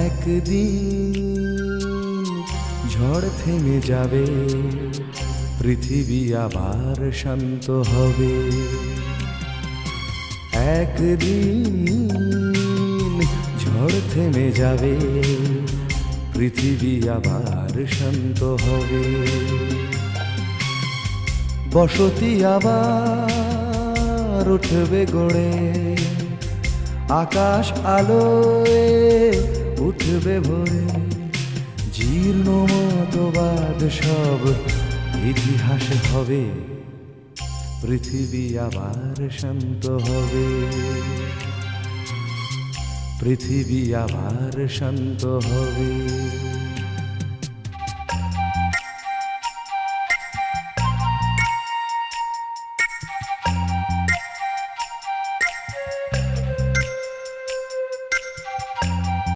একদিন ঝড় থেমে যাবে, পৃথিবী আবার শান্ত হবে। একদিন ঝড় থেমে যাবে, পৃথিবী আবার শান্ত হবে। বসতি আবার উঠবে গড়ে, আকাশ আলোয় উঠবে ভরে। জীর্ণ মতবাদ সব ইতিহাস হবে, পৃথিবী আবার শান্ত হবে। পৃথিবী আবার শান্ত হবে।